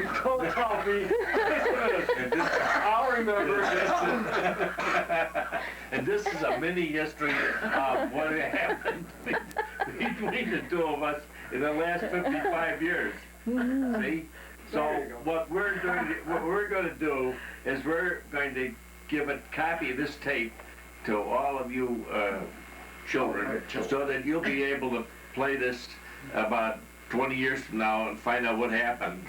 Don't tell me. I'll remember. And this is a mini history of what happened between the two of us in the last 55 years. See? So what we're going to do is we're going to give a copy of this tape to all of you children, so that you'll be able to play this about 20 years from now and find out what happened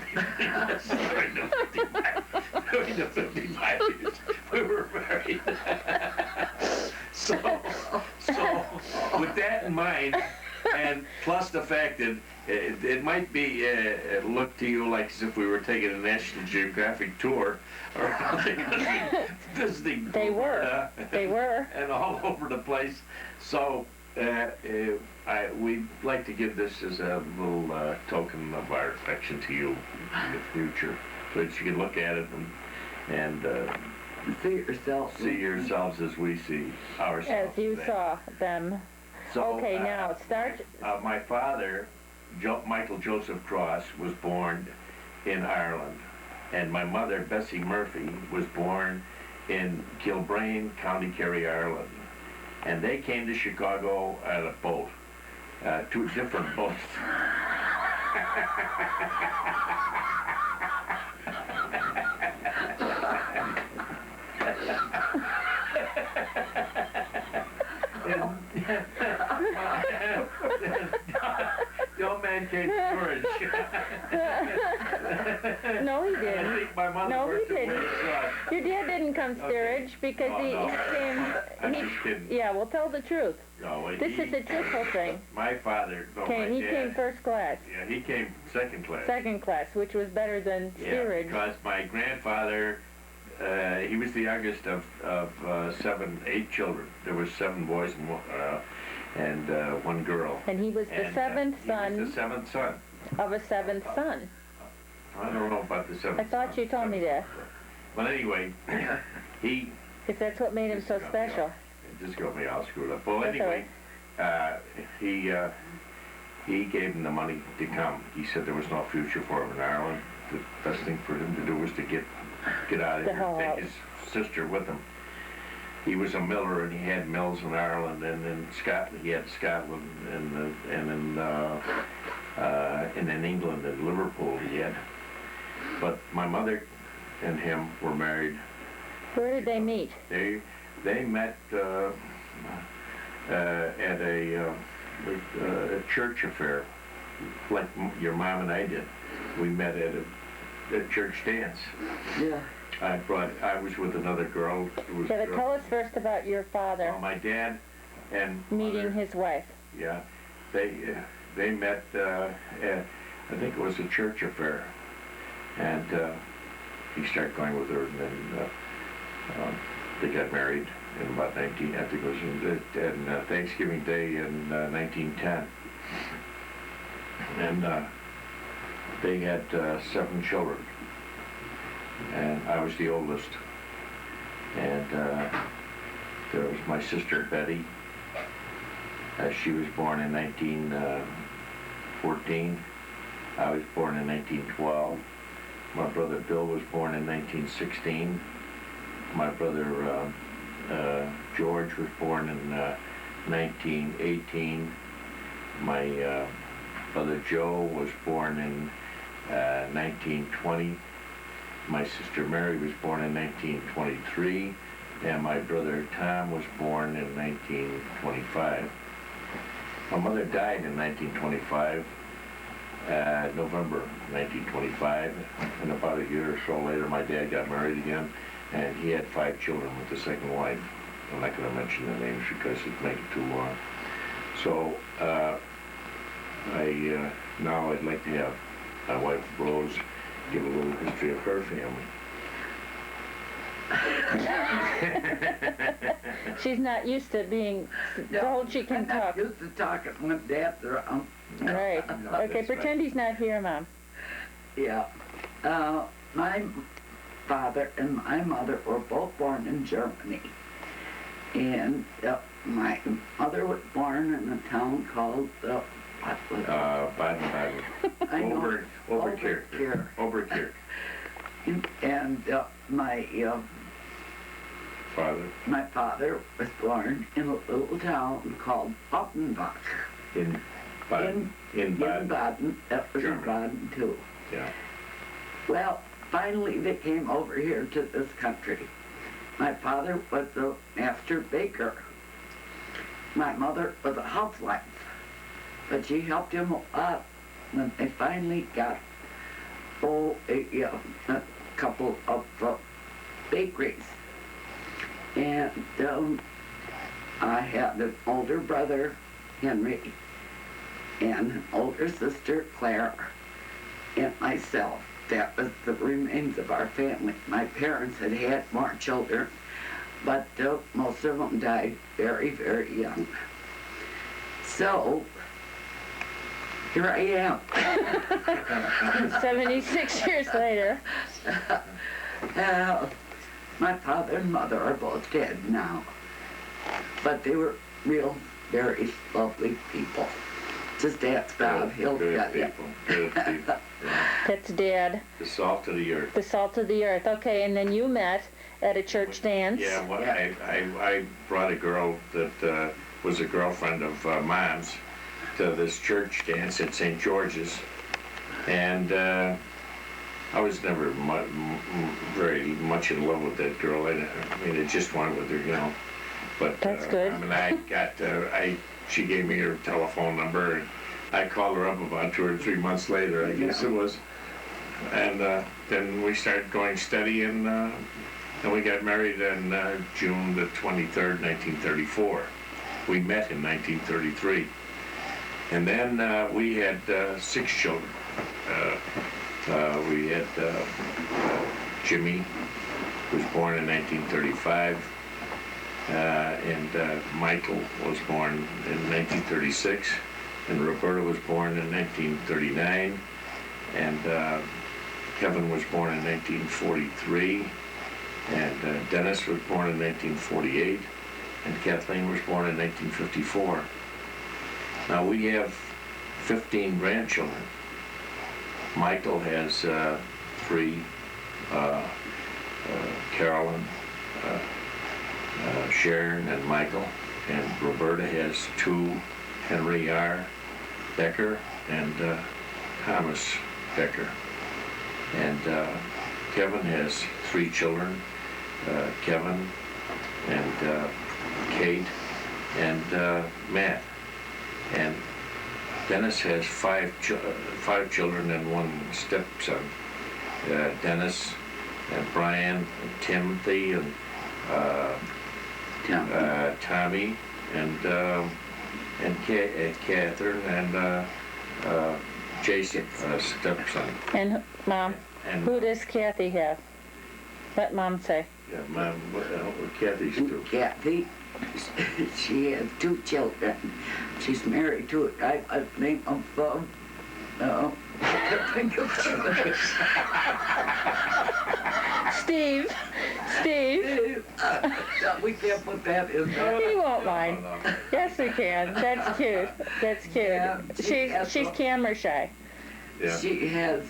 during the 55 years we were married. so with that in mind, and plus the fact that it might be look to you like as if we were taking a National Geographic tour or visiting Roberta. They were. And all over the place. So we'd like to give this as a little token of our affection to you in the future, so that you can look at it and see yourselves as we see ourselves. As you saw them. So, okay, now start. My father, Michael Joseph Crosse, was born in Ireland, and my mother, Bessie Murphy, was born in Kilbrain, County Kerry, Ireland. And they came to Chicago on a boat, two different boats. The old man came storage. No, he didn't. I think my mother No, he worked didn't. Your dad didn't come steerage because he came. I'm just kidding. Yeah, well, tell the truth. No, This is a truthful thing. My father, no, my He dad. came first class. Yeah, he came second class. Second class, which was better than steerage. Yeah, because my grandfather, he was the youngest of 8 children. There was 7 boys and 1 girl. And he was the seventh son. He was the 7th son. Of a 7th son. I don't know about the 7th. I thought you told me that. But anyway, he. Because that's what made him so special. It just got me all screwed up. Well, anyway, he gave him the money to come. He said there was no future for him in Ireland. The best thing for him to do was to get out of here and take his sister with him. He was a miller, and he had mills in Ireland and in Scotland. He had Scotland and in England and Liverpool he had. But my mother and him were married. Where did they meet? They met at a church affair, like your mom and I did. We met at a church dance. Yeah. I was with another girl. Yeah, but tell us first about your father. My dad and meeting mother, his wife. Yeah, they met at, I think it was a church affair, and he started going with her, and then they got married in about I think it was in Thanksgiving Day in 1910, and they had 7 children. And I was the oldest. And there was my sister Betty. She was born in 1914. I was born in 1912. My brother Bill was born in 1916. My brother George was born in 1918. My brother Joe was born in 1920. My sister Mary was born in 1923, and my brother Tom was born in 1925. My mother died in 1925, November 1925, and about a year or so later my dad got married again, and he had 5 children with the second wife. I'm not going to mention the names because it'd make it too long. So now I'd like to have my wife Rose give a little history of her family. She's not used to being told she can talk. I'm not used to talking when Dad's around. Right. No, Okay, pretend right. he's not here, Mom. Yeah. My father and my mother were both born in Germany. And my mother was born in a town called Baden-Baden. I know. Over Oberkirk. And Father my father was born in a little town called Offenbach. in Baden. In Baden. Baden. That was in Germany. Baden too. Yeah. Well, finally they came over here to this country. My father was a master baker. My mother was a housewife, but she helped him a lot when they finally got a couple of bakeries. And I had an older brother, Henry, and an older sister, Claire, and myself. That was the remains of our family. My parents had had more children, but most of them died very, very young. So, here I am. 76 years later. My father and mother are both dead now, but they were real, very lovely people. Just ask Bob, he'll Good tell you. people. Good people. Yeah. That's Dad. The salt of the earth. The salt of the earth. Okay, and then you met at a church dance. Yeah, well, Yeah. I brought a girl that was a girlfriend of Mom's to this church dance at St. George's, and I was never very much in love with that girl. I mean, I just wanted with her, you know. But That's good. I mean, I got she gave me her telephone number, and I called her up about 2 or 3 months later, I guess it was. And then we started going steady, and we got married on June the 23rd, 1934. We met in 1933. And then we had 6 children. We had Jimmy, who was born in 1935, and Michael was born in 1936, and Roberta was born in 1939, and Kevin was born in 1943, and Dennis was born in 1948, and Kathleen was born in 1954. Now we have 15 grandchildren. Michael has 3, Carolyn, Sharon, and Michael, and Roberta has 2, Henry R. Becker and Thomas Becker. And Kevin has 3 children, Kevin and Kate and Matt. And Dennis has 5 children and 1 stepson. Dennis and Brian and Timothy and Tommy and Catherine and Jason, stepson. And Mom, And who does Kathy have? Let Mom say. yeah, Mom, Kathy's 2. Kathy, she has 2 children. She's married to a guy by the name of, Steve. No, we can't put that in there. He won't mind. No. Yes, we can. That's cute. That's cute. Yeah, She's camera shy. Yeah. She has,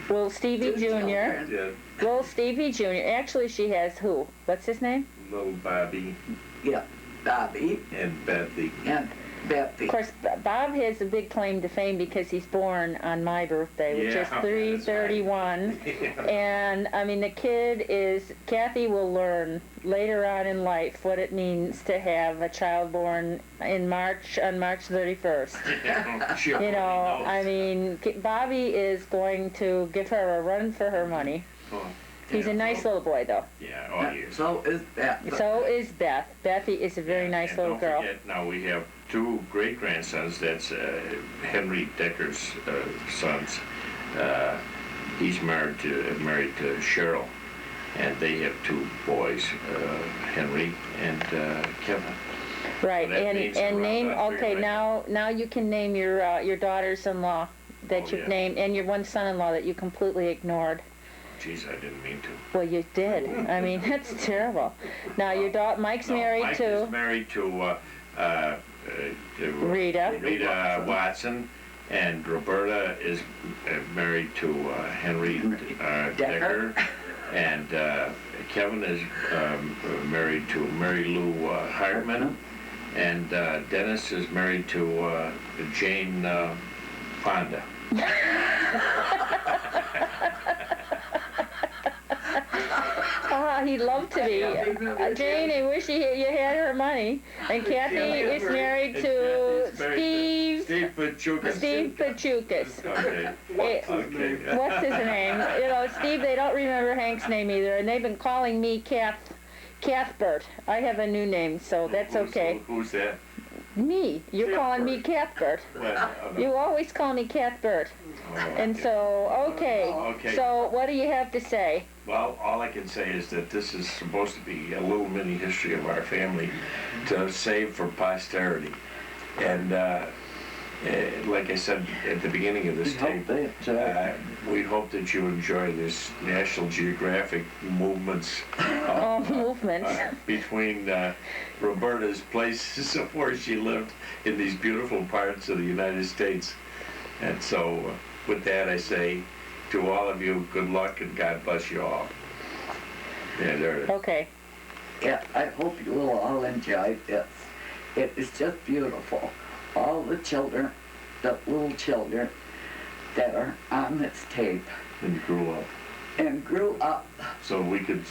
Little Stevie 2 Jr. children. Yeah, Little Stevie Jr. Actually, she has who? What's his name? little Bobby Yeah, Bobby and Bethy. and Bethy. Of course, Bob has a big claim to fame because he's born on my birthday, which Yeah, is that's 3/31. And I mean, the kid is. Kathy will learn later on in life what it means to have a child born in March on March 31st. She You already know, knows. I mean, Bobby is going to give her a run for her money. Oh, He's yeah, a nice so- little boy, though. Yeah, oh, he is. So is Bethy. So is Beth. Bethy is a very Yeah, nice and little don't girl. forget, now we have 2 great-grandsons. That's Henry Decker's sons. He's married to Cheryl, and they have 2 boys, Henry and Kevin. Right, That and means and around name. that Okay, right now you can name your daughters-in-law that Oh, you've yeah. named, and your one son-in-law that you completely ignored. Jeez, I didn't mean to. Well, you did. I mean, that's terrible. Now your daughter Mike's married Mike to is married to Rita. Rita Watson, And Roberta is married to Henry Decker. And Kevin is married to Mary Lou Hartman. And Dennis is married to Jane Fonda. He'd love to be. Jane, I wish you had her money. And Kathy is married to Steve Pachukas. Okay. Okay. What's his name? You know, Steve, they don't remember Hank's name either, and they've been calling me Cathbert. I have a new name, so that's okay. Who's that? Me. You're calling me Cathbert. You always call me Cathbert. And so, okay. So what do you have to say? Well, all I can say is that this is supposed to be a little mini history of our family to save for posterity. And like I said at the beginning of this tape, we hope that you enjoy this National Geographic movements between Roberta's places of where she lived in these beautiful parts of the United States. And so with that I say to all of you, good luck and God bless you all. Yeah, there it is. Okay. Yeah, I hope you will all enjoy this. It is just beautiful. All the children, the little children that are on this tape. And grew up. So we could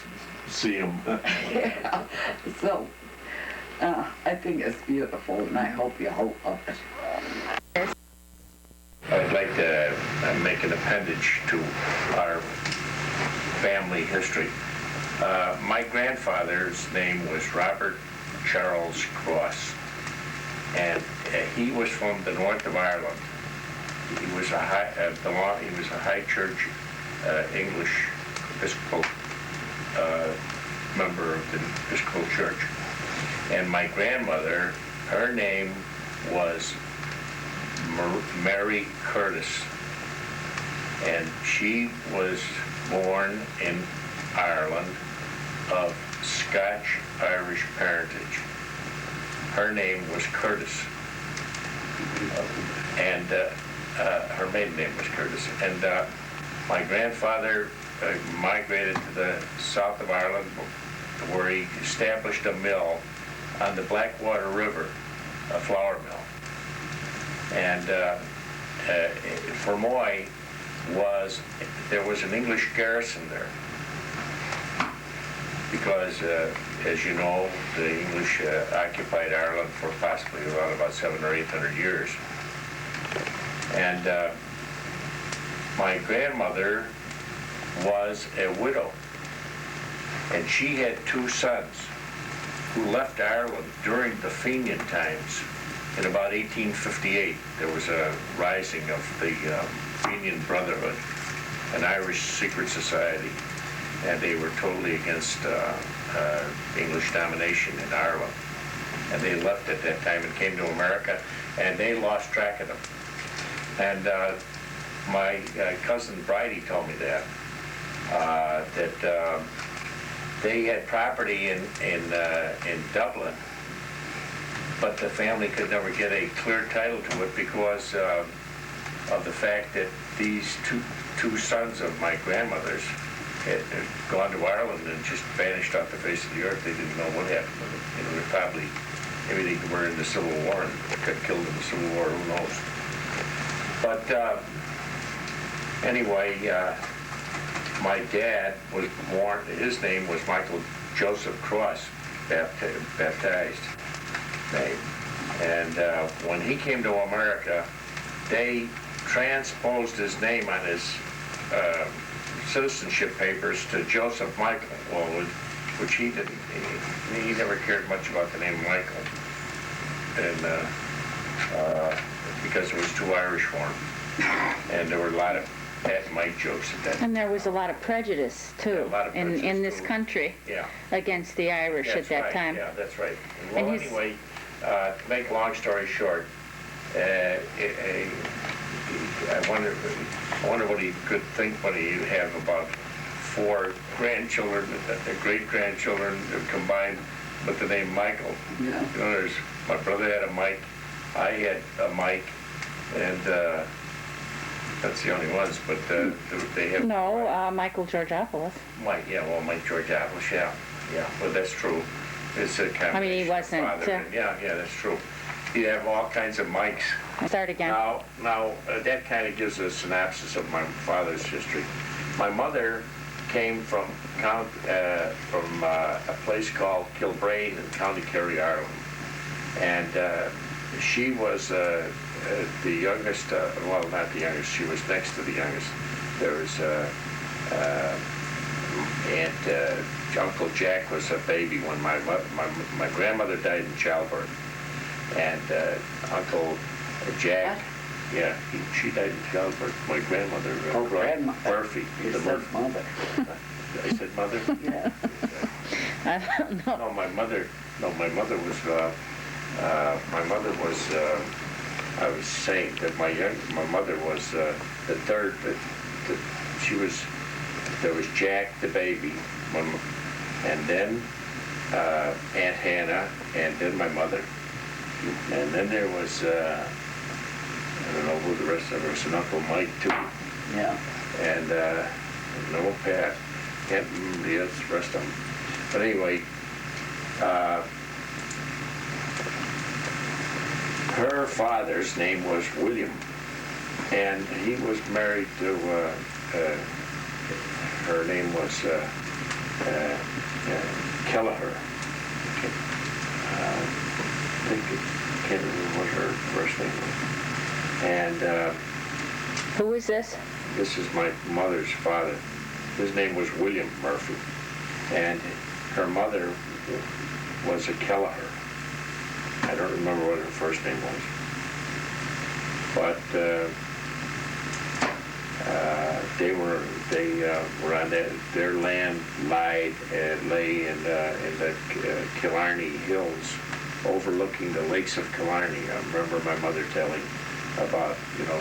see them. Yeah. So, I think it's beautiful and I hope you all love it. I'd like to make an appendage to our family history. My grandfather's name was Robert Charles Crosse, and he was from the north of Ireland. He was a high church English Episcopal member of the Episcopal Church. And my grandmother, her name was Mary Curtis, and she was born in Ireland of Scotch-Irish parentage. Her name was Curtis, and her maiden name was Curtis. And my grandfather migrated to the south of Ireland, where he established a mill on the Blackwater River, a flour mill. And Fermoy there was an English garrison there because, as you know, the English occupied Ireland for possibly around about 700 or 800 years. And my grandmother was a widow, and she had two sons who left Ireland during the Fenian times. In about 1858, there was a rising of the Fenian Brotherhood, an Irish secret society, and they were totally against English domination in Ireland. And they left at that time and came to America, and they lost track of them. And my cousin Bridie told me that they had property in Dublin, but the family could never get a clear title to it because of the fact that these two sons of my grandmother's had gone to Ireland and just vanished off the face of the earth. They didn't know what happened to them. You know, they're probably, maybe they were in the Civil War and got killed in the Civil War, who knows. But anyway, my dad was born, his name was Michael Joseph Crosse, baptized name. And when he came to America, they transposed his name on his citizenship papers to Joseph Michael, which he didn't. He never cared much about the name Michael, and because it was too Irish for him. And there were a lot of Pat and Mike jokes at that. And there was a lot of prejudice too in this country against the Irish at that time. Yeah, that's right. Well, anyway, to make a long story short, I wonder what he could think when he have about 4 grandchildren, great-grandchildren combined with the name Michael. Yeah. You know, my brother had a Mike, I had a Mike, and that's the only ones, but they have... No, Michael Georgopoulos. Mike Georgopoulos, yeah, well, that's true. It's a combination. I mean, he wasn't, of father and- yeah, that's true. You have all kinds of Mikes. Start again. Now, that kind of gives a synopsis of my father's history. My mother came from a place called Kilbrain in County Kerry, Ireland, and she was the youngest. Well, not the youngest. She was next to the youngest. There was Uncle Jack was a baby when my grandmother died in childbirth, and Uncle Jack. Yeah, she died in childbirth. My grandmother, grandmother. Murphy. You said mother. I said mother? Yeah. I don't know. No, my mother was, I was saying that my mother was the third, there was Jack the baby, and then Aunt Hannah, and then my mother. And then there was, I don't know who the rest of them, there was an Uncle Mike too. Yeah. And no Pat, can't remember the rest of them. But anyway, her father's name was William, and he was married to, her name was Kelleher. I can't remember what her first name was. And Who is this? this is my mother's father. His name was William Murphy, and her mother was a Kelleher. I don't remember what her first name was, but they were on their land lay in the Killarney Hills, overlooking the lakes of Killarney. I remember my mother telling about,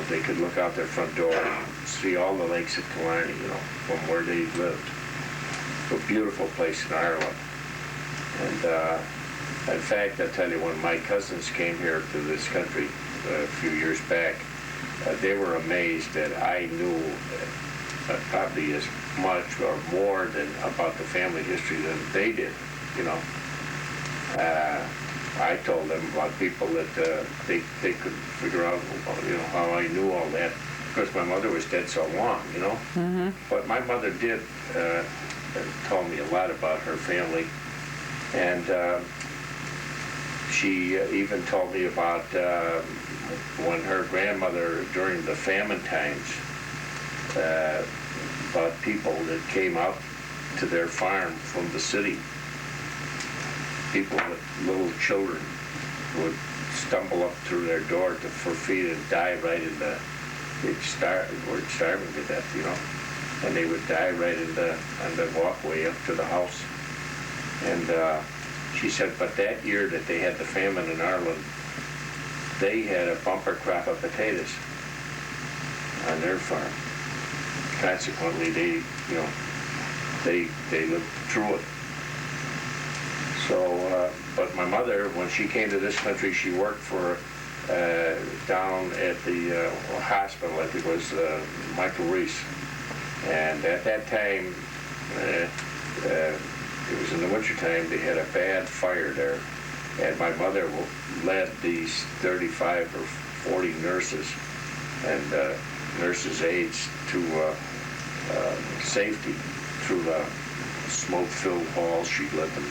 they could look out their front door and see all the lakes of Killarney, from where they lived. A beautiful place in Ireland. And in fact, I'll tell you, when my cousins came here to this country a few years back, they were amazed that I knew probably as much or more than about the family history than they did, I told them about people that they could figure out, how I knew all that. Of course, my mother was dead so long, Mm-hmm. But my mother did tell me a lot about her family. And she even told me about when her grandmother, during the famine times, about people that came out to their farm from the city. People with little children would stumble up through their door for feed and die right in the, they'd were starving to death, and they would die right on the walkway up to the house. And she said, but that year that they had the famine in Ireland, they had a bumper crop of potatoes on their farm. Consequently, they lived through it. So, but my mother, when she came to this country, she worked for, down at the hospital, I think it was Michael Reese. And at that time, it was in the wintertime, they had a bad fire there. And my mother led these 35 or 40 nurses and nurses' aides to safety through the smoke-filled halls. She led them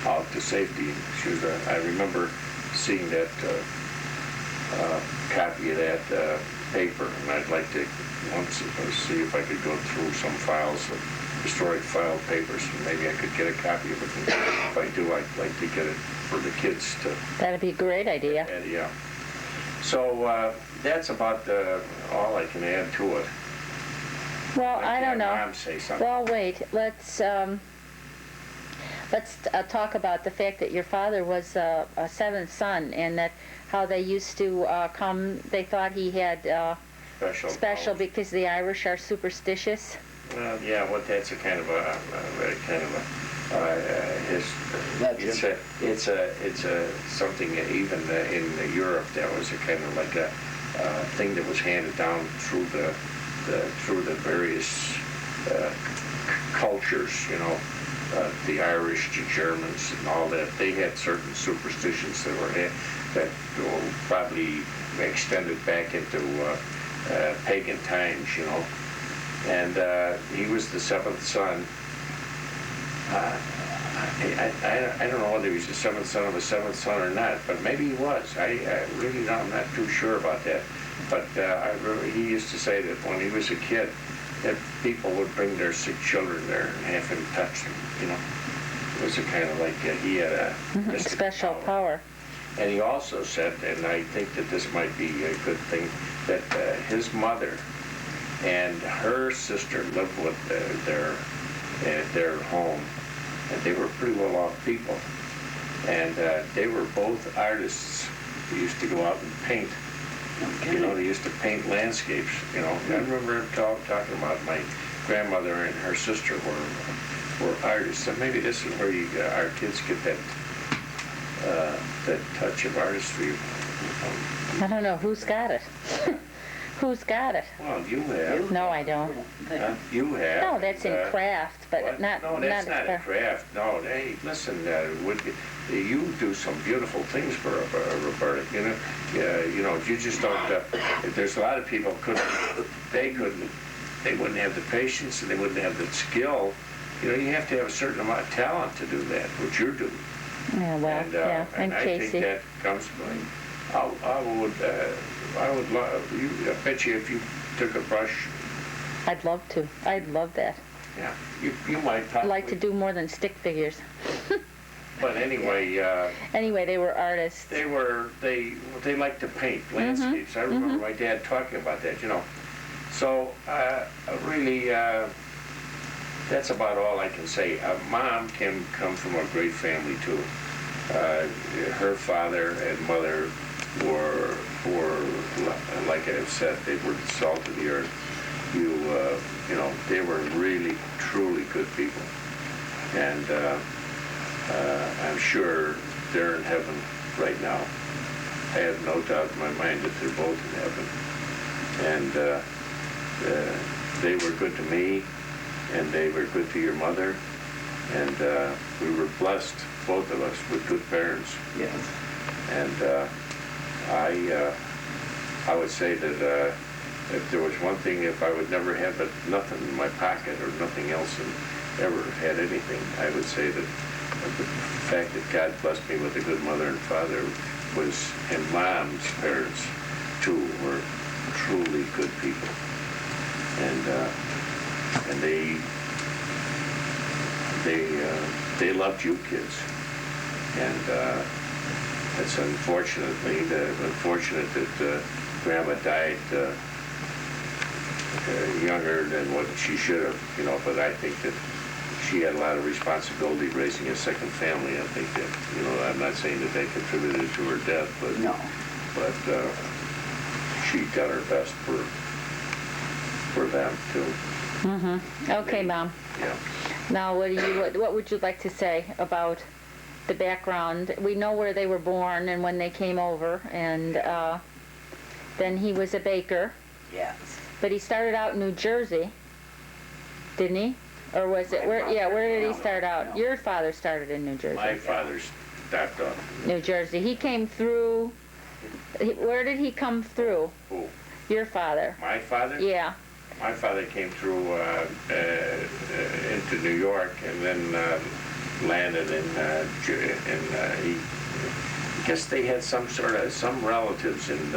out to safety. She was I remember seeing that copy of that paper, and I'd like to once see if I could go through some files, historic file papers, and maybe I could get a copy of it. And if I do, I'd like to get it for the kids to... That'd be a great idea. Yeah. So that's about all I can add to it. Well, I don't know. Mom say something. Well, wait. Let's talk about the fact that your father was a seventh son, and that how they used to come. They thought he had special because the Irish are superstitious. Yeah, well, that's a kind of a it's a something even in Europe that was a kind of like thing that was handed down through the various cultures, you know, the Irish, the Germans, and all that. They had certain superstitions that were probably extended back into pagan times, you know. And he was the seventh son. I don't know whether he was the seventh son of a seventh son or not, but maybe he was. I really I'm not too sure about that. But he used to say that when he was a kid, that people would bring their sick children there and have him touch them, you know. It was a kind of like he had a mystic special power. And he also said, and I think that this might be a good thing, that his mother and her sister lived with their home, and they were pretty well-off people. And they were both artists. They used to go out and paint. Okay. You know, they used to paint landscapes, you know. I remember talking about my grandmother and her sister were artists. And maybe this is where our kids get that touch of artistry. I don't know. Who's got it? Who's got it? Well, you have. No, I don't. You have. No, that's in craft, but what? not. No, that's not in craft. No, hey, listen. You do some beautiful things for Roberta. You know, you just don't. There's a lot of people they wouldn't have the patience and they wouldn't have the skill. You know, you have to have a certain amount of talent to do that, which you're doing. Yeah, well, yeah, and I Casey. think that comes from. I would love you. I bet you if you took a brush. I'd love to. I'd love that. Yeah, you might probably. I'd like to do more than stick figures. But anyway. Anyway, they were artists. They liked to paint landscapes. I remember my dad talking about that. You know, so really, that's about all I can say. Mom come from a great family too. Her father and mother were like I have said, they were the salt of the earth. You know, they were really, truly good people. And I'm sure they're in heaven right now. I have no doubt in my mind that they're both in heaven. And they were good to me, and they were good to your mother. And we were blessed, both of us, with good parents. Yes. And I would say that if there was one thing, if I would never have but nothing in my pocket or nothing else and ever had anything, I would say that the fact that God blessed me with a good mother and father was, and Mom's parents too, were truly good people. And they loved you kids. And it's unfortunate that Grandma died younger than what she should have, you know, but I think that she had a lot of responsibility raising a second family. I think that, you know, I'm not saying that they contributed to her death, but no. But she got her best for them too. Mm-hmm. Okay, Mom. Yeah. Now, what would you like to say about the background? We know where they were born and when they came over, and then he was a baker. Yes. But he started out in New Jersey, didn't he? Or was it where? Yeah, where did he start out? Your father started in New Jersey. My father started off New Jersey. He came through. Where did he come through? Who? Your father. My father? Yeah. My father came through into New York and then landed I guess they had some relatives in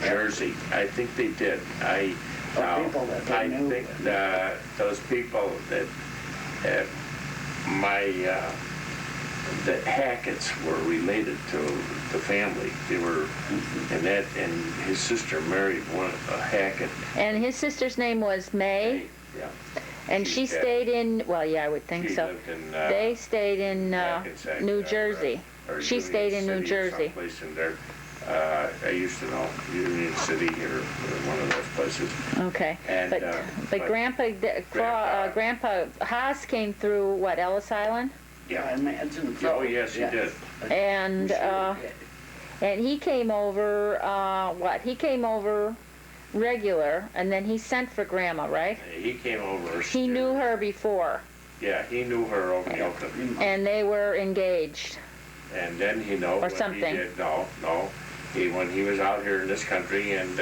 Jersey. I think they did. Those people that the Hackett's were related to the family. They were, and his sister married a Hackett. And his sister's name was May. Yeah. And she stayed in, well, yeah, I would think so. Lived in, they stayed in New Jersey. Or She Union stayed in New City, Jersey. someplace in there. I used to know Union City or one of those places. Okay. And, but Grandpa Haas came through, what, Ellis Island? Yeah. I imagine so. Oh, yes, he did. And And he came over, he came over regular, and then he sent for Grandma, right? He came over. He knew her before, Yeah, he knew her over in Oakland. and they were engaged. And then he know Or what something. he did. No. When he was out here in this country, and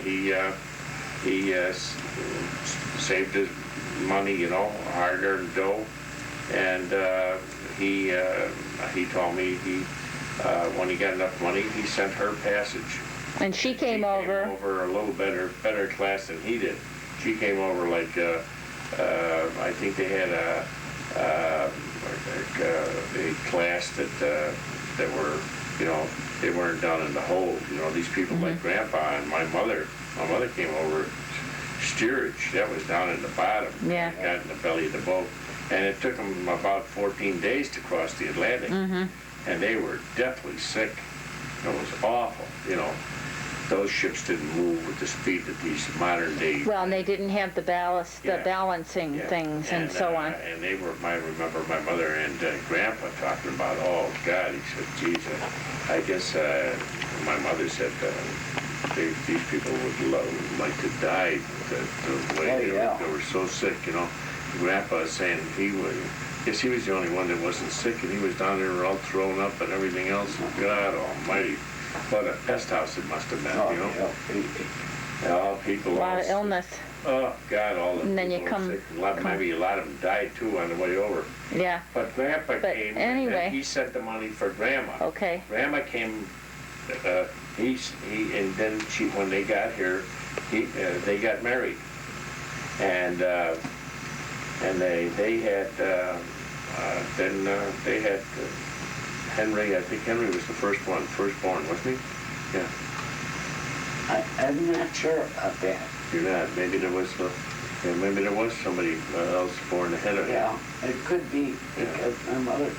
he saved his money, you know, hard-earned dough, and he told me when he got enough money, he sent her passage. And she came over. Came over a little better class than he did. She came over like I think they had a class that were, you know, they weren't down in the hold. You know, these people like Grandpa and my mother. My mother came over steerage. That was down in the bottom. Yeah. Got in the belly of the boat, and it took them about 14 days to cross the Atlantic, and they were deathly sick. It was awful. You know, those ships didn't move with the speed that these modern day. Well, and they didn't have the ballast, the balancing things, and so on. And they were. I remember my mother and Grandpa talking about. Oh God, he said, "Geez, I guess." My mother said these people would like to die. The way they were so sick, you know. Grandpa was saying he was. Guess he was the only one that wasn't sick, and he was down there all thrown up and everything else. God Almighty. What a pest house it must have been, you know? All people. A lot of illness. Oh, God, all the And then people you come- were sick. Maybe a lot of them died, too, on the way over. Yeah, But Grandpa came, anyway. and he sent the money for Grandma. okay. Grandma came, and then when they got here, they got married. And they had, they had Henry. I think Henry was the firstborn, wasn't he? Yeah. I'm not sure about that. You're not. Maybe there was somebody else born ahead of him. Yeah, it could be because my mother.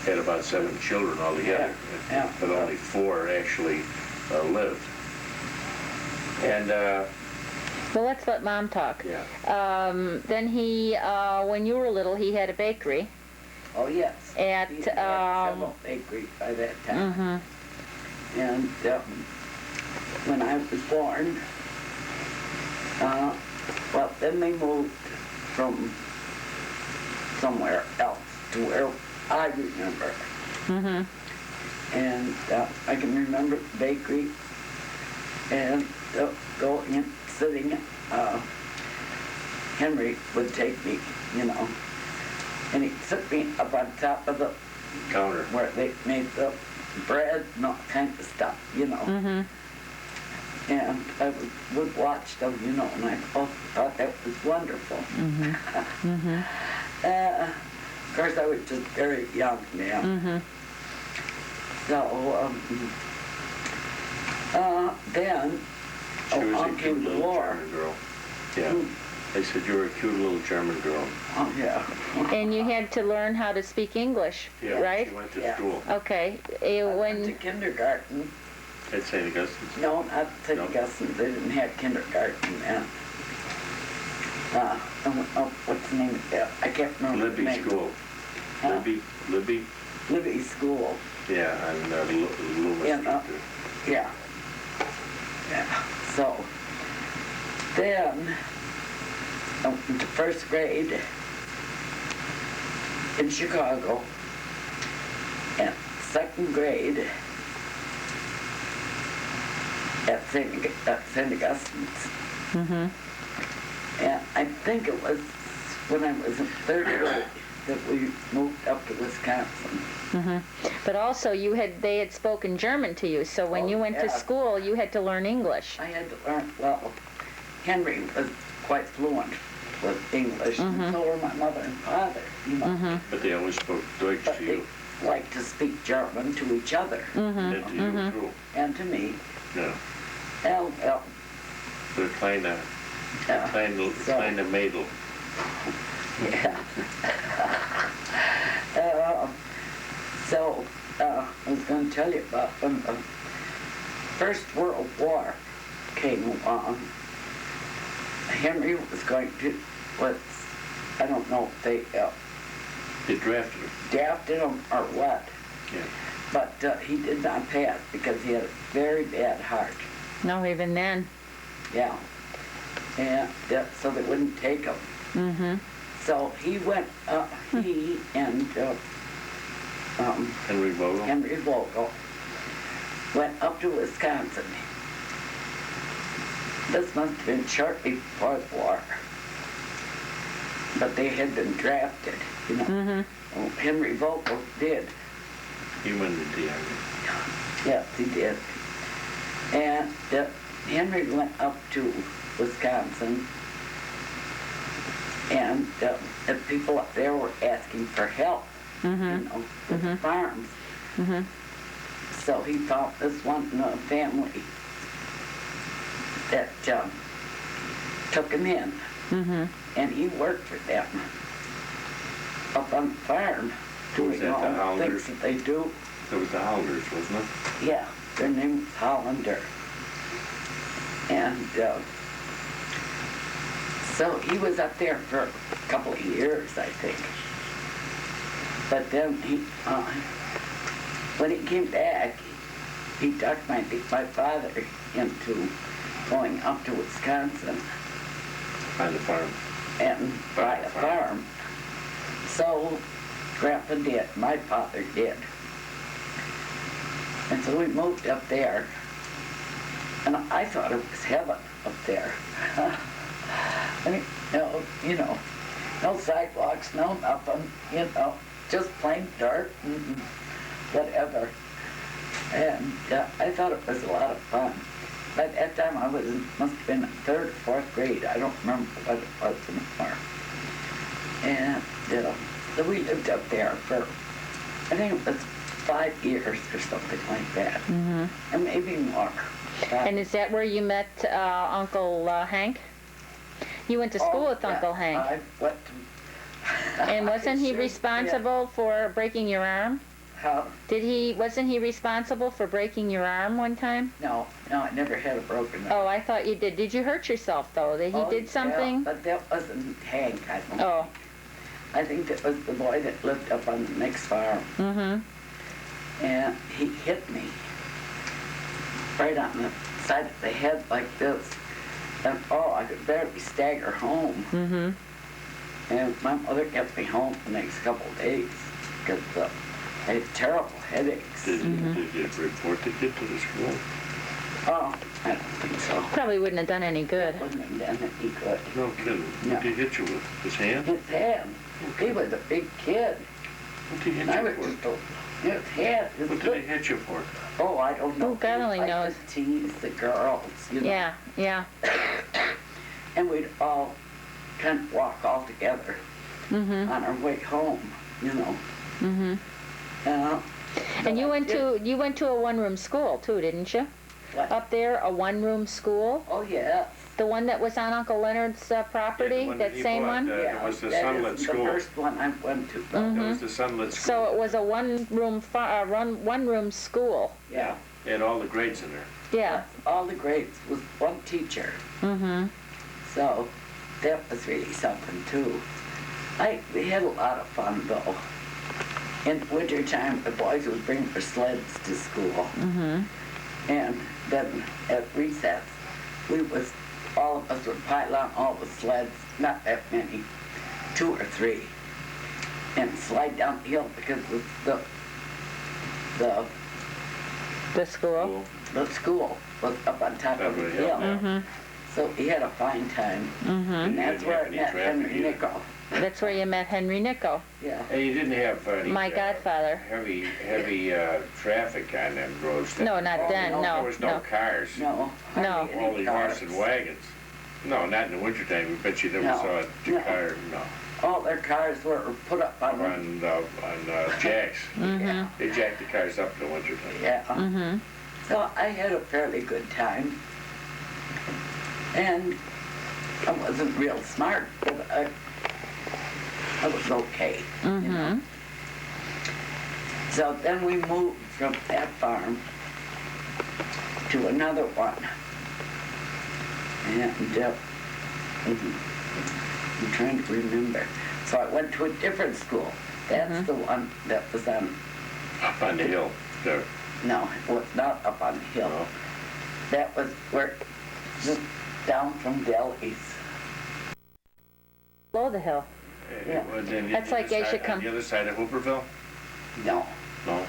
Had about 7 children altogether, Yeah. but only 4 actually lived. And Well, let's let Mom talk. yeah, Then he, when you were little, he had a bakery. Oh yes. At, He had several bakeries by that time. And when I was born, well, then they moved from somewhere else to where I remember. And I can remember the bakery and going and sitting. Henry would take me, you know, and he'd sit me up on top of the counter. where they made the bread and all kinds of stuff, you know. And I would watch them, you know, and I thought that was wonderful. Of course, I was just very young then. So, then, She was a along cute came the little war. German girl. Yeah. They said you were a cute little German girl. Oh, yeah. And you had to learn how to speak English, Yeah. right? She went to Yeah. school Okay. I went to When, kindergarten. at St. Augustine's. No, not St. No. Augustine. They didn't have kindergarten then. What's the name of that? I can't remember the Libby name. School. Huh? Libby. Libby School. Yeah, on Loomis Yeah, Street. Yeah. Yeah. So, then, I went to first grade in Chicago, and second grade at St. Augustine's. And I think it was when I was in third grade that we moved up to Wisconsin. but also they had spoken German to you, so when Oh, you went to yeah. school, you had to learn English. I had to learn, well, Henry was quite fluent with English, and so were my mother and father, you know. But they always spoke Deutsch But to they you. liked to speak German to each other And to you, too. and to me. Yeah. Well, They're kleine Mädel. yeah. So, I was going to tell you about when the First World War came along. Henry was going to, I don't know if they They drafted her. drafted him or what, Yeah. But he did not pass because he had a very bad heart. No, even then. Yeah. And so they wouldn't take him. Mm-hmm. So he went, he and Henry Vogel. Henry Vogel went up to Wisconsin. This must have been shortly before the war. But they had been drafted, you know. Mm-hmm. Well, Henry Vogel did. He went into the army. Yes, he did. And Henry went up to Wisconsin, and the people up there were asking for help, you know, with the farms. Mm-hmm. So he found this one family that took him in, and he worked for them up on the farm, Was doing that the all the Hollanders? things that they do. It was the Holders, wasn't it? Yeah, their name was Hollander. And so he was up there for a couple of years, I think. But then he, when he came back, he talked my father into going up to Wisconsin On the farm. and buy a farm. So Grandpa did, my father did. And so we moved up there, and I thought it was heaven up there. I mean, no sidewalks, no nothing, just plain dirt and whatever. And I thought it was a lot of fun. By that time must have been in third or fourth grade. I don't remember what it was anymore. And so we lived up there for, I think it was 5 years or something like that, and maybe more. And is that where you met Uncle Hank? You went to school with Uncle Hank. I went to, And wasn't he Sure, responsible for breaking your arm? yeah. Wasn't he responsible for breaking your arm one time? No, I never had a broken arm. Oh, I thought you did. Did you hurt yourself, though? That he did something? Yeah, but that wasn't Hank, I don't Oh. think. I think that was the boy that lived up on the next farm. Mm-hmm. And he hit me right on the side of the head like this. And I could barely stagger home. Mm-hmm. And my mother kept me home the next couple of days because I had terrible headaches. Did you report the kid to the school? Oh, I don't think so. Probably wouldn't have done any good. Wouldn't have done any good. No kidding. No. What did he hit you with? His hand? His hand. He was a big kid. What did he And I hit was you just for? his hand. His What did he hit you for? Oh, I don't know. Oh, God only He liked knows. to tease the girls, you know. Yeah, yeah. And we'd all kind of walk all together Mm-hmm. on our way home, you know. Mm-hmm. And you went to a one-room school too, didn't you? What? Up there, a one-room school? Oh, yeah. The one that was on Uncle Leonard's property? Yeah, the one that he same bought, one? It was the that Sunlit isn't School. the first one I went to. though. That was the Sunlit School. So it was a one-room school. Yeah. They had all the grades in there. Yeah. All the grades was one teacher. Mm-hmm. So that was really something too. We had a lot of fun though. In wintertime, the boys would bring their sleds to school. Mm-hmm. And then at recess, all of us would pile on all the sleds, not that many, 2 or 3, and slide down the hill because The school? Cool. the school was up on top of the Up a hill. hill, yeah. Mm-hmm. So we had a fine time. Mm-hmm. And that's didn't where have I any met traffic Henry either. Nickel. That's where you met Henry Nickel, Yeah. And you didn't have any... my godfather. Heavy traffic on them roads. No, not Oh, then, no, There no, was no no. cars. No. No. hardly any Only horse and cars. wagons. No, not in the wintertime. We bet you never No, saw a no. car. No. All their cars were put up on On jacks. Mm-hmm. They jacked the cars up in the wintertime. Yeah. Mm-hmm. So I had a fairly good time. And I wasn't real smart, but I was okay. You know? Mm-hmm. So then we moved from that farm to another one. And I'm trying to remember. So I went to a different school. That's the one that was on Up on the hill. There. No, it was not up on the hill. No. That was where, just down from Delhi's. Below the hill. Yeah. It was in That's the like other as you side- come- On the other side of Hooperville? No, No?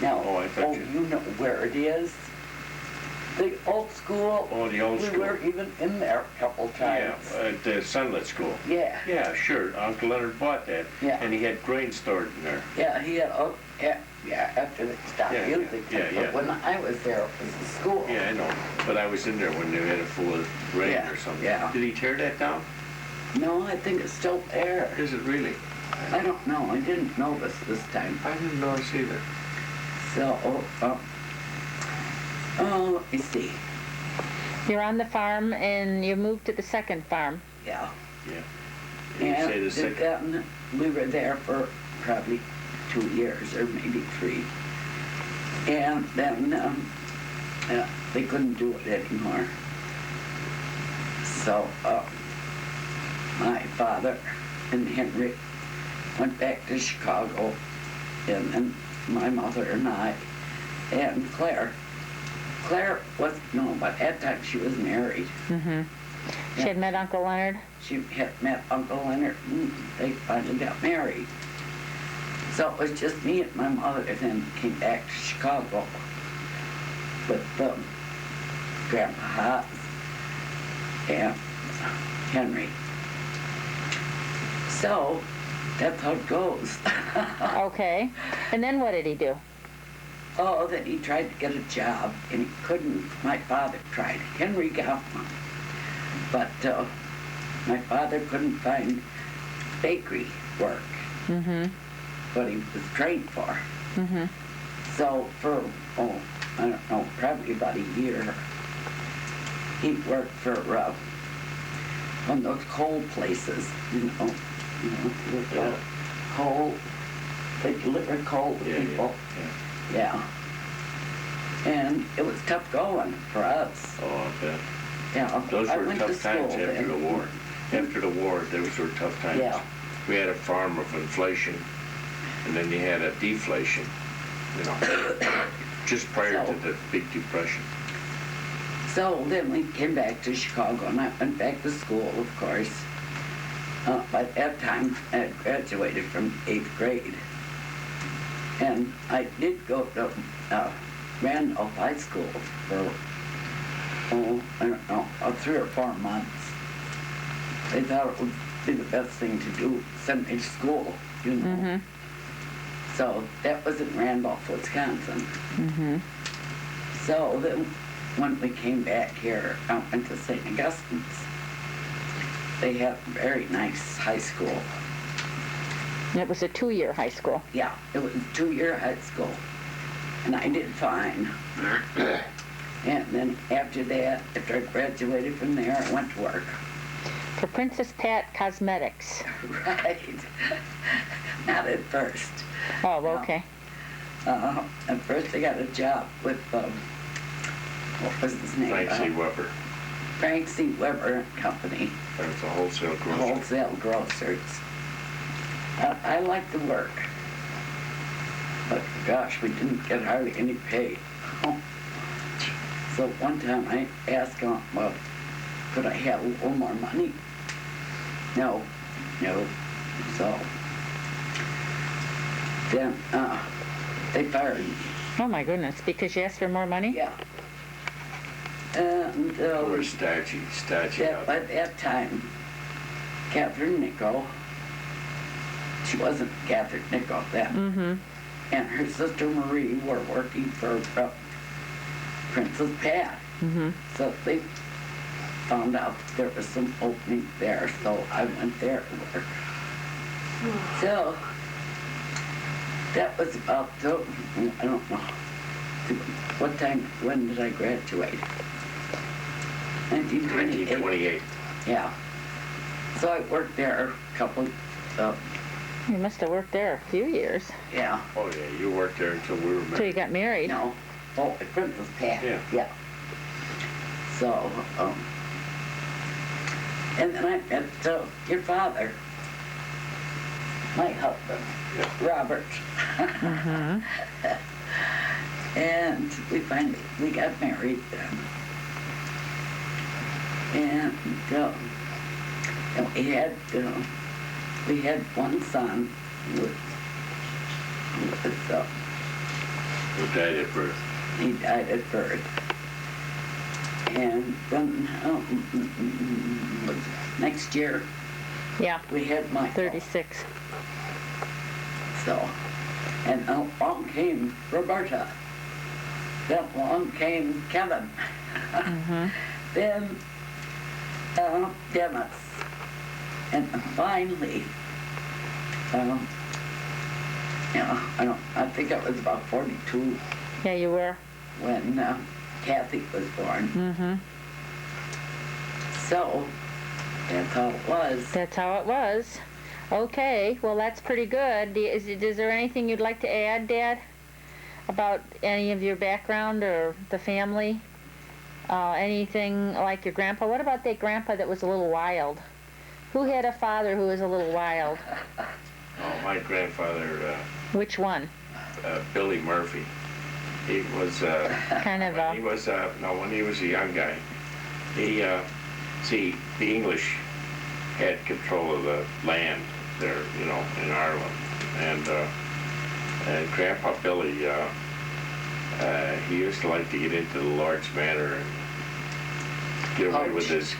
no. Oh, I thought you- You know where it is? The old school. Oh, the old We school. were even in there a couple Yeah, times. at the Sunlit School. Yeah, Yeah, sure. Uncle Leonard bought that. Yeah. And he had grain stored in there. yeah, he had, oh, yeah, after they stopped Yeah, using yeah, it. yeah. But when I was there, it was the school. Yeah, I know. But I was in there when they had it full of grain Yeah, or something. yeah. Did he tear that down? No, I think it's still there. Is it really? I don't know, I didn't notice this time. I didn't notice either. So, let me see. You're on the farm and you moved to the second farm. Yeah. You say the And second. then we were there for probably 2 years or maybe 3. And then they couldn't do it anymore. So my father and Henry went back to Chicago, and then my mother and I and Claire was, no, but at that time she was married. Mm-hmm. She had met Uncle Leonard. She had met Uncle Leonard, and they finally got married. So it was just me and my mother, and then came back to Chicago with Grandpa Haas and Henry. So that's how it goes. Okay. And then what did he do? Oh, then he tried to get a job, and he couldn't. My father tried. Henry got one. But my father couldn't find bakery work, Mm-hmm. what he was trained for. Mm-hmm. So for, I don't know, probably about a year, he worked for one of those coal places, Yeah. coal, they deliver coal to Yeah, people. yeah. Yeah. And it was tough going for us. Oh, I bet. Yeah, Those I were went to tough times school after the then. war. After the war, those were tough times. Yeah. We had a farm of inflation, and then you had a deflation, just prior to the big depression. So then we came back to Chicago, and I went back to school, of course. By that time, I had graduated from 8th grade. And I did go to Randolph High School for, I don't know, 3 or 4 months. They thought it would be the best thing to do, send me to school, Mm-hmm. So that was in Randolph, Wisconsin. Mm-hmm. So then when we came back here, I went to St. Augustine's. They had a very nice high school. It was a 2-year high school. Yeah, it was a 2-year high school. And I did fine. And then after that, after I graduated from there, I went to work. For Princess Pat Cosmetics. Right. Not at first. Oh, No. okay. At first I got a job with, what was his name? Frank C. Weber. Frank C. Weber and Company. That was a wholesale grocer. Wholesale grocers. I liked the work. But gosh, we didn't get hardly any pay. So one time I asked him, well, could I have a little more money? No. So then they fired me. Oh my goodness, because you asked for more money? Yeah. And We're starchy out by there. that time, Catherine Nico, she wasn't Catherine Nico then, Mm-hmm. and her sister Marie were working for Princess Pat. Mm-hmm. So they found out there was some opening there, so I went there to work. So that was about, I don't know, what time, when did I graduate? 1928. 1928. Yeah. So I worked there a couple, You must have worked there a few years. yeah, Oh, yeah, you worked there until we were Till you married. got married. no, oh, at Princess Pat. Yeah. So, and then I met your father, my husband, Yeah. Robert. Mm-hmm. And we got married then. And we had one son who died at birth. He died at birth. And then next year Yeah, we had Michael. 36. So, and along came Roberta. Then along came Kevin. Then Dennis. And finally, I think I was about 42 Yeah, you were. when Kathy was born. So, that's how it was. That's how it was. Okay, well, that's pretty good. Is there anything you'd like to add, Dad, about any of your background or the family? Anything like your grandpa? What about that grandpa that was a little wild? Who had a father who was a little wild? Oh, my grandfather, Which one? Billy Murphy. He was, Kind of when he was a young guy, he, see, the English had control of the land there, in Ireland. And Grandpa Billy, he used to like to get into the Lord's Manor and get away with his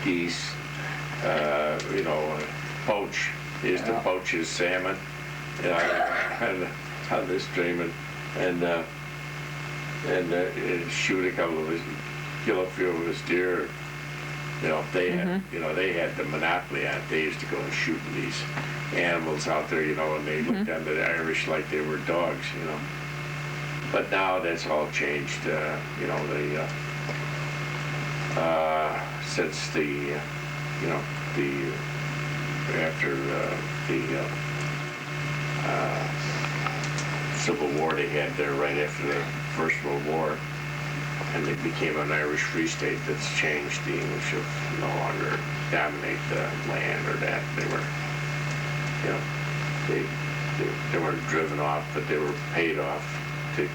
geese, poach. He used to poach his salmon on the stream and shoot kill a few of his deer. They had the monopoly on it. They used to go and shoot these animals out there, and they looked at the Irish like they were dogs, But now that's all changed, since after the Civil War they had there right after the First World War, and they became an Irish Free State. That's changed. The English have no longer dominate the land or that. They were, they weren't driven off, but they were paid off. They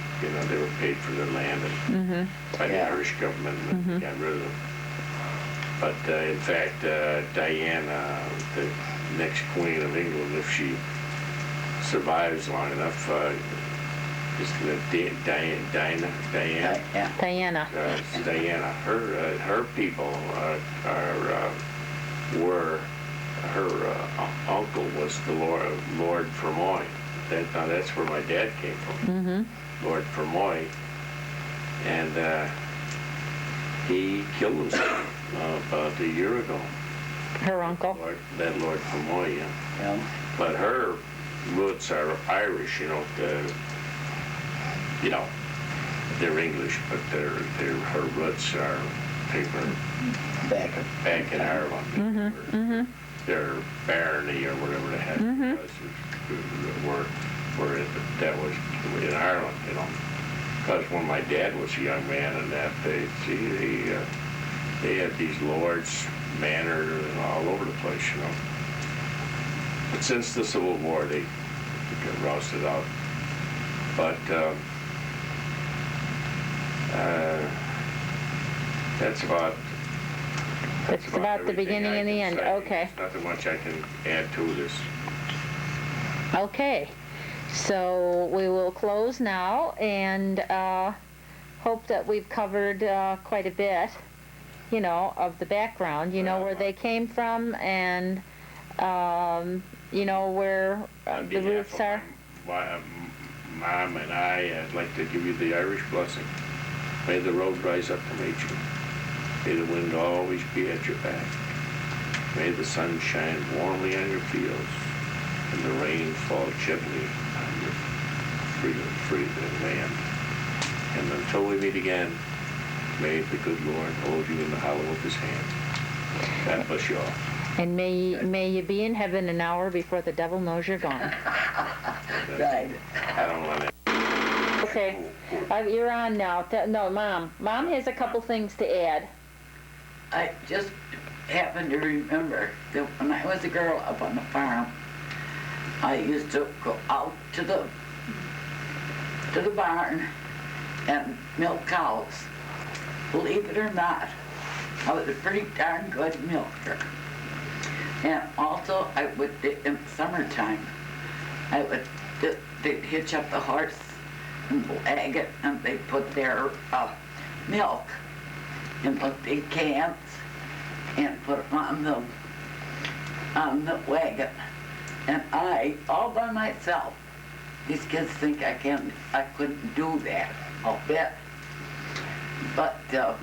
were paid for their land by the Irish government and got rid of them. But in fact, Diana, the next Queen of England, if she survives long enough, Diana. Diana. Diana. Her people were. Her uncle was the Lord Fermoy. That's where my dad came from. Lord Fermoy, and he killed himself about a year ago. Her uncle. Lord Fermoy, yeah. But her roots are Irish, they're English, but her roots are back in Ireland. They're Barony or whatever the heck it was, that was in Ireland, Because when my dad was a young man and that, they had these lords, manors, all over the place, But since the Civil War, they got rousted out. But that's about the beginning and the end. Okay. There's nothing much I can add to this. Okay. So we will close now and hope that we've covered quite a bit, of the background, where they came from and, where the roots are. Mom and I'd like to give you the Irish blessing. May the road rise up to meet you. May the wind always be at your back. May the sun shine warmly on your fields and the rain fall gently on your free land. And until we meet again, may the good Lord hold you in the hollow of his hand. God bless you all. And may you be in heaven an hour before the devil knows you're gone. Right. I don't want to. Okay. You're on now. No, Mom. Mom has a couple things to add. I just happen to remember that when I was a girl up on the farm, I used to go out to the barn and milk cows. Believe it or not, I was a pretty darn good milker. And also, I would, in summertime, they'd hitch up the horse and the wagon, and they'd put their milk in the big cans and put them on the wagon. And I, all by myself, these kids think I couldn't do that, I'll bet. But I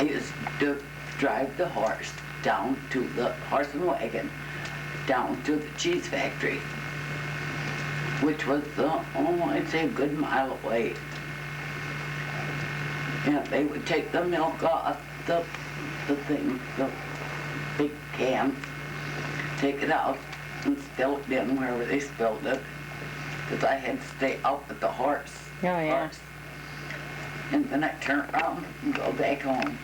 used to drive the horse down to the horse and wagon, down to the cheese factory, which was, I'd say a good mile away. And they would take the milk off the big cans, take it out and spill it in wherever they spilled it, because I had to stay out with the horse. Oh, yeah. And then I turn around and go back home.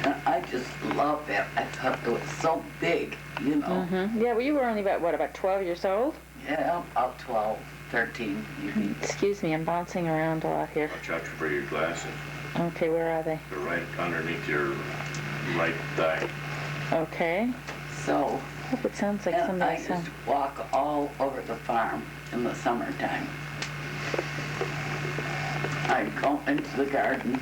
And I just loved it. I thought it was so big, you know. Mm-hmm. Yeah, well, you were only about 12 years old? Yeah, about 12, 13, maybe. Excuse me, I'm bouncing around a lot here. Watch out for your glasses. Okay, where are they? They're right underneath your right thigh. Okay. So, Oh, it sounds like and I somebody's used home. to walk all over the farm in the summertime. I'd go into the garden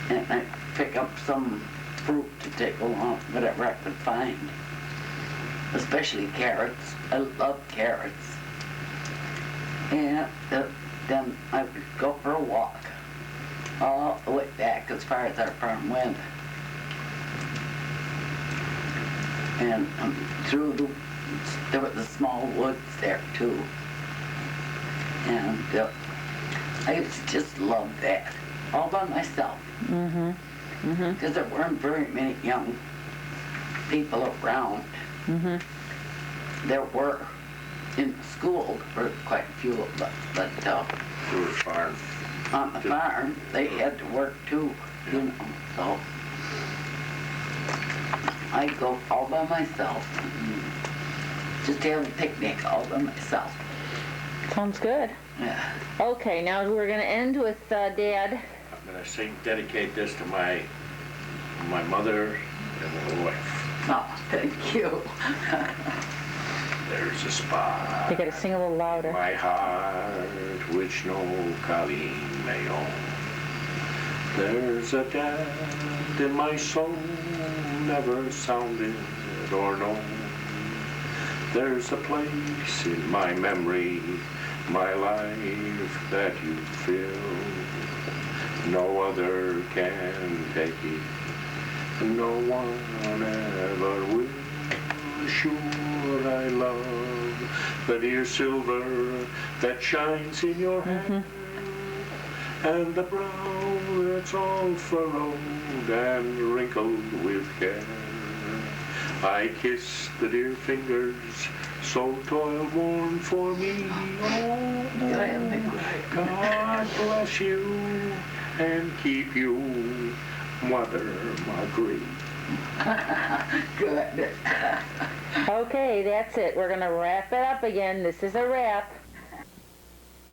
and I'd pick up some fruit to take along, whatever I could find. Especially carrots. I love carrots. And then I would go for a walk all the way back as far as our farm went. And there were the small woods there too. And I used to just love that, all by myself. Mm-hmm. Mm-hmm. Because there weren't very many young people around. Mm-hmm. There were in school, there were quite a few of us, but Through the farm. on the farm, they had to work too, you know, so I'd go all by myself, just have a picnic all by myself. Sounds good. Yeah. Okay, now we're going to end with Dad. I'm going to dedicate this to my mother and my wife. Oh, thank you. There's a spot You got to sing a little in louder. my heart which no Colleen may own. There's a depth in my soul never sounded or known. There's a place in my memory, my life that you fill. No other can take it, no one ever will. Sure I love the dear silver that shines in your hand, and the brow that's all furrowed and wrinkled with care. I kiss the dear fingers so toil-worn for me. Oh, God bless you and keep you, Mother Marguerite. Good. Okay, that's it. We're going to wrap it up again. This is a wrap.